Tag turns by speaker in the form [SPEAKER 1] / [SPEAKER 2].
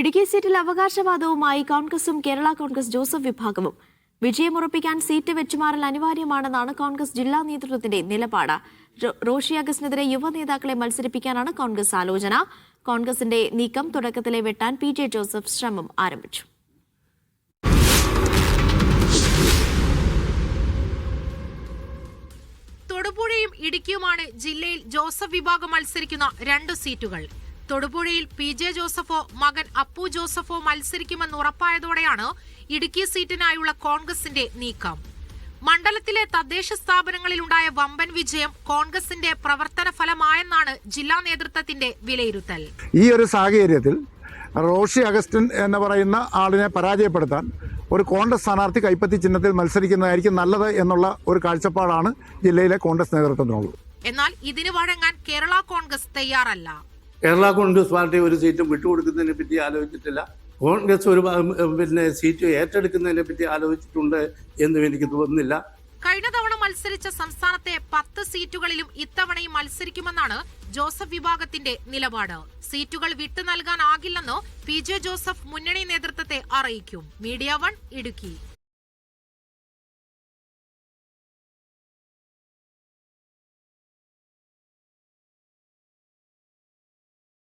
[SPEAKER 1] ഇടുക്കി സീറ്റിൽ അവകാശവാദവുമായി കോൺഗ്രസും കേരള കോൺഗ്രസ് ജോസഫ് വിഭാഗവും. വിജയമുറപ്പിക്കാൻ സീറ്റ് വെച്ചുമാറൽ അനിവാര്യമാണെന്നാണ് കോൺഗ്രസ് ജില്ലാ നേതൃത്വത്തിന്റെ നിലപാട്. റോഷി അഗസ്റ്റിനെതിരെ യുവ നേതാക്കളെ മത്സരിപ്പിക്കാനാണ് കോൺഗ്രസ് ആലോചന. കോൺഗ്രസിന്റെ നീക്കം തുടക്കത്തിലെ വെട്ടാൻ PJ ജോസഫ് ശ്രമം ആരംഭിച്ചു.
[SPEAKER 2] തൊടുപുഴയും ഇടുക്കിയുമാണ് ജില്ലയിൽ ജോസഫ് വിഭാഗം മത്സരിക്കുന്ന 2 സീറ്റുകൾ. തൊടുപുഴയിൽ PJ ജോസഫോ മകൻ അപ്പു ജോസഫോ മത്സരിക്കുമെന്ന് ഉറപ്പായതോടെയാണ് ഇടുക്കി സീറ്റിനായുള്ള കോൺഗ്രസിന്റെ നീക്കം. മണ്ഡലത്തിലെ തദ്ദേശ സ്ഥാപനങ്ങളിലുണ്ടായ വമ്പൻ വിജയം കോൺഗ്രസിന്റെ പ്രവർത്തന ഫലമായെന്നാണ് ജില്ലാ നേതൃത്വത്തിന്റെ വിലയിരുത്തൽ.
[SPEAKER 3] ഈ ഒരു സാഹചര്യത്തിൽ റോഷി അഗസ്റ്റിൻ എന്ന് പറയുന്ന ആളിനെ പരാജയപ്പെടുത്താൻ ഒരു കോൺഗ്രസ് സ്ഥാനാർത്ഥി കൈപ്പത്തി ചിഹ്നത്തിൽ മത്സരിക്കുന്നതായിരിക്കും നല്ലത് എന്നുള്ള ഒരു കാഴ്ചപ്പാടാണ് ജില്ലയിലെ കോൺഗ്രസ് നേതൃത്വത്തിനുള്ളത്.
[SPEAKER 2] എന്നാൽ ഇതിന് വഴങ്ങാൻ കേരള കോൺഗ്രസ് തയ്യാറല്ല.
[SPEAKER 4] കേരള കോൺഗ്രസ് പാർട്ടി ഒരു സീറ്റും വിട്ടുകൊടുക്കുന്നതിനെ പറ്റി ആലോചിച്ചിട്ടില്ല. കോൺഗ്രസ് ഒരു സീറ്റ് ഏറ്റെടുക്കുന്നതിനെ പറ്റി ആലോചിച്ചിട്ടുണ്ട് എന്നും എനിക്ക് തോന്നുന്നില്ല.
[SPEAKER 2] കഴിഞ്ഞ തവണ മത്സരിച്ച സംസ്ഥാനത്തെ 10 സീറ്റുകളിലും ഇത്തവണയും മത്സരിക്കുമെന്നാണ് ജോസഫ് വിഭാഗത്തിന്റെ നിലപാട്. സീറ്റുകൾ വിട്ടു നൽകാനാകില്ലെന്ന് PJ ജോസഫ് മുന്നണി നേതൃത്വത്തെ അറിയിക്കും. മീഡിയ 1 ഇടുക്കി.